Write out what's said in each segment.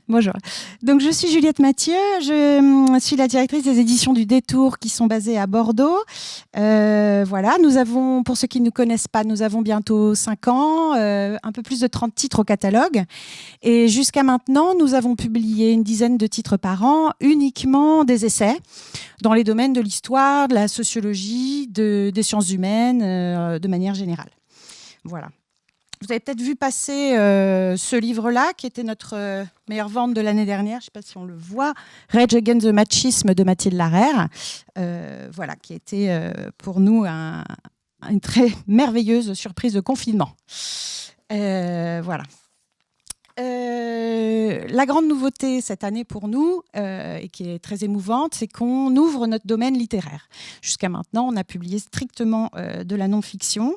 Bonjour. Donc, je suis Juliette Mathieu. Je suis la directrice des éditions du Détour qui sont basées à Bordeaux. Voilà, nous avons, pour ceux qui ne nous connaissent pas, nous avons bientôt 5 ans, un peu plus de 30 titres au catalogue. Et jusqu'à maintenant, nous avons publié une dizaine de titres par an, uniquement des essais dans les domaines de l'histoire, de la sociologie, des sciences humaines, de manière générale. Voilà. Vous avez peut-être vu passer ce livre-là, qui était notre meilleure vente de l'année dernière. Je ne sais pas si on le voit. Rage Against the Machisme de Mathilde Larère. Voilà, qui a été pour nous une très merveilleuse surprise de confinement. Voilà. La grande nouveauté cette année pour nous, et qui est très émouvante, c'est qu'on ouvre notre domaine littéraire. Jusqu'à maintenant, on a publié strictement de la non-fiction.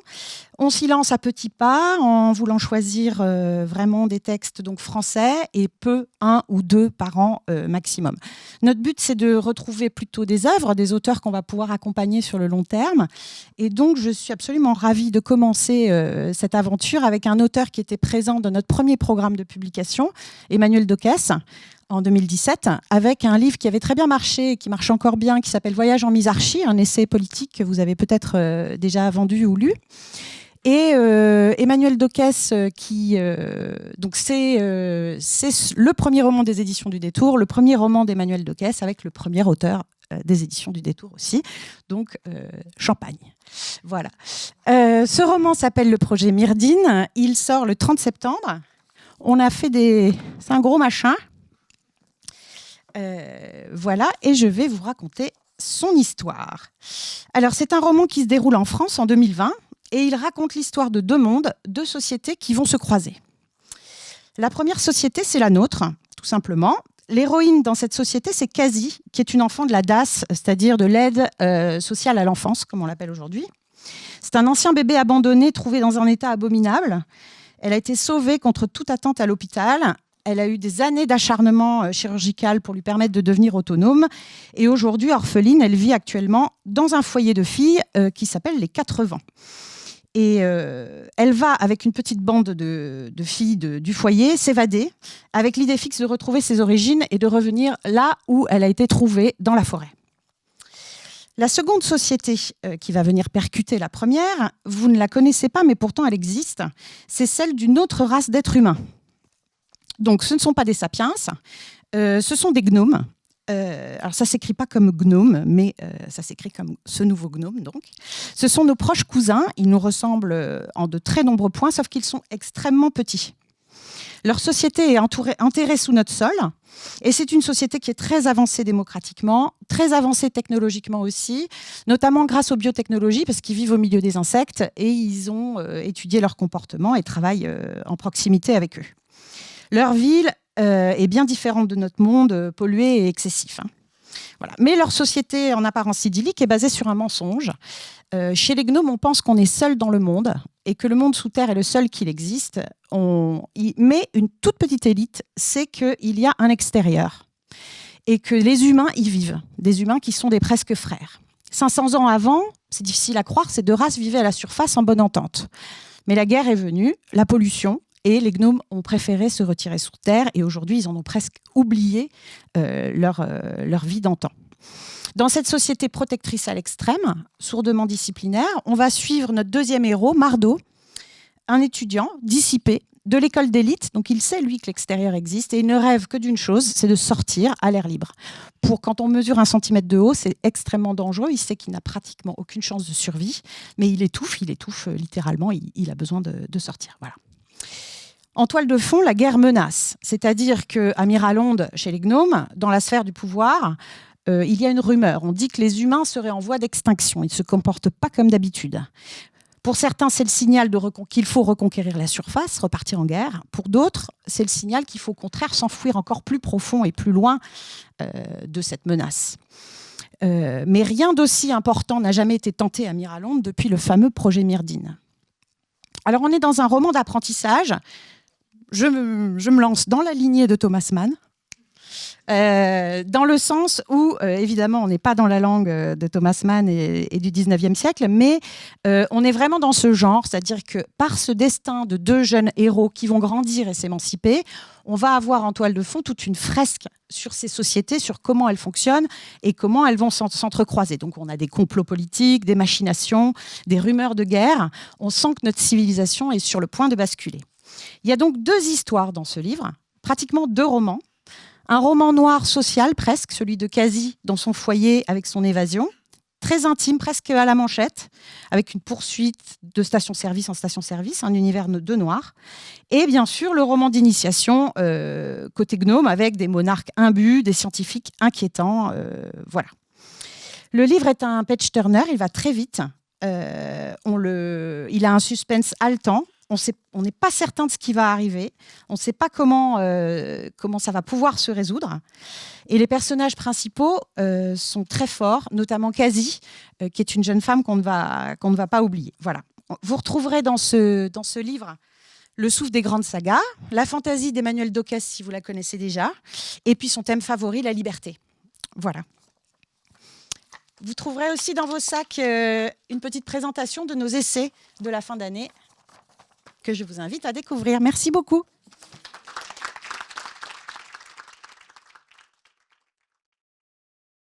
On s'y lance à petits pas en voulant choisir vraiment des textes donc français et peu, 1 ou 2 par an maximum. Notre but, c'est de retrouver plutôt des œuvres, des auteurs qu'on va pouvoir accompagner sur le long terme. Et donc, je suis absolument ravie de commencer cette aventure avec un auteur qui était présent dans notre premier programme de publication, Emmanuel Docès, en 2017, avec un livre qui avait très bien marché et qui marche encore bien, qui s'appelle Voyage en misarchie, un essai politique que vous avez peut-être déjà vendu ou lu. Et Emmanuel Docès, donc c'est le premier roman des éditions du Détour, le premier roman d'Emmanuel Docès avec le premier auteur des éditions du Détour aussi, donc Champagne. Voilà. Ce roman s'appelle Le Projet Myrdine. Il sort le 30 septembre. On a fait c'est un gros machin. Voilà, et je vais vous raconter son histoire. Alors, c'est un roman qui se déroule en France en 2020. Et il raconte l'histoire de 2 mondes, 2 sociétés qui vont se croiser. La première société, c'est la nôtre, tout simplement. L'héroïne dans cette société, c'est Quasi, qui est une enfant de la DAS, c'est-à-dire de l'aide sociale à l'enfance, comme on l'appelle aujourd'hui. C'est un ancien bébé abandonné, trouvé dans un état abominable. Elle a été sauvée contre toute attente à l'hôpital. Elle a eu des années d'acharnement chirurgical pour lui permettre de devenir autonome. Et aujourd'hui, orpheline, elle vit actuellement dans un foyer de filles qui s'appelle les 4 Vents. Et elle va, avec une petite bande de filles du foyer, s'évader, avec l'idée fixe de retrouver ses origines et de revenir là où elle a été trouvée, dans la forêt. La seconde société qui va venir percuter la première, vous ne la connaissez pas, mais pourtant elle existe, c'est celle d'une autre race d'êtres humains. Donc ce ne sont pas des sapiens, ce sont des gnomes. Alors ça s'écrit pas comme gnome, mais ça s'écrit comme ce nouveau gnome. Donc, ce sont nos proches cousins. Ils nous ressemblent en de très nombreux points, sauf qu'ils sont extrêmement petits. Leur société est enterrée sous notre sol, et c'est une société qui est très avancée démocratiquement, très avancée technologiquement aussi, notamment grâce aux biotechnologies, parce qu'ils vivent au milieu des insectes et ils ont étudié leur comportement et travaillent en proximité avec eux. Leur ville est bien différente de notre monde pollué et excessif. Voilà. Mais leur société, en apparence idyllique, est basée sur un mensonge. Chez les gnomes, on pense qu'on est seul dans le monde et que le monde sous terre est le seul qu'il existe. Mais une toute petite élite sait qu'il y a un extérieur et que les humains y vivent, des humains qui sont des presque frères. 500 ans avant, c'est difficile à croire, ces 2 races vivaient à la surface en bonne entente. Mais la guerre est venue, la pollution, et les gnomes ont préféré se retirer sous terre et aujourd'hui, ils en ont presque oublié leur vie d'antan. Dans cette société protectrice à l'extrême, sourdement disciplinaire, on va suivre notre deuxième héros, Mardo, un étudiant dissipé de l'école d'élite. Donc il sait, lui, que l'extérieur existe et il ne rêve que d'une chose, c'est de sortir à l'air libre. Quand on mesure 1 centimètre de haut, c'est extrêmement dangereux. Il sait qu'il n'a pratiquement aucune chance de survie, mais il étouffe littéralement, il a besoin de sortir. Voilà. En toile de fond, la guerre menace. C'est-à-dire qu'à Miralonde, chez les gnomes, dans la sphère du pouvoir, il y a une rumeur. On dit que les humains seraient en voie d'extinction. Ils ne se comportent pas comme d'habitude. Pour certains, c'est le signal qu'il faut reconquérir la surface, repartir en guerre. Pour d'autres, c'est le signal qu'il faut au contraire s'enfouir encore plus profond et plus loin de cette menace. Mais rien d'aussi important n'a jamais été tenté à Miralonde depuis le fameux projet Myrdine. Alors on est dans un roman d'apprentissage. Je me lance dans la lignée de Thomas Mann. dans le sens où, évidemment, on n'est pas dans la langue de Thomas Mann et du 19e siècle, mais on est vraiment dans ce genre, c'est-à-dire que par ce destin de deux jeunes héros qui vont grandir et s'émanciper, on va avoir en toile de fond toute une fresque sur ces sociétés, sur comment elles fonctionnent et comment elles vont s'entrecroiser. Donc on a des complots politiques, des machinations, des rumeurs de guerre. On sent que notre civilisation est sur le point de basculer. Il y a donc deux histoires dans ce livre, pratiquement deux romans. Un roman noir social presque, celui de Casey dans son foyer avec son évasion, très intime, presque à la manchette, avec une poursuite de station-service en station-service, un univers de noir. Et bien sûr, le roman d'initiation, côté gnome, avec des monarques imbus, des scientifiques inquiétants. Voilà. Le livre est un page-turner, il va très vite. Il a un suspense haletant. On n'est pas certain de ce qui va arriver. On ne sait pas comment ça va pouvoir se résoudre. Et les personnages principaux sont très forts, notamment Casey, qui est une jeune femme qu'on ne va pas oublier. Voilà. Vous retrouverez dans ce livre le souffle des grandes sagas, la fantaisie d'Emmanuel Docas, si vous la connaissez déjà, et puis son thème favori, la liberté. Voilà. Vous trouverez aussi dans vos sacs une petite présentation de nos essais de la fin d'année que je vous invite à découvrir. Merci beaucoup.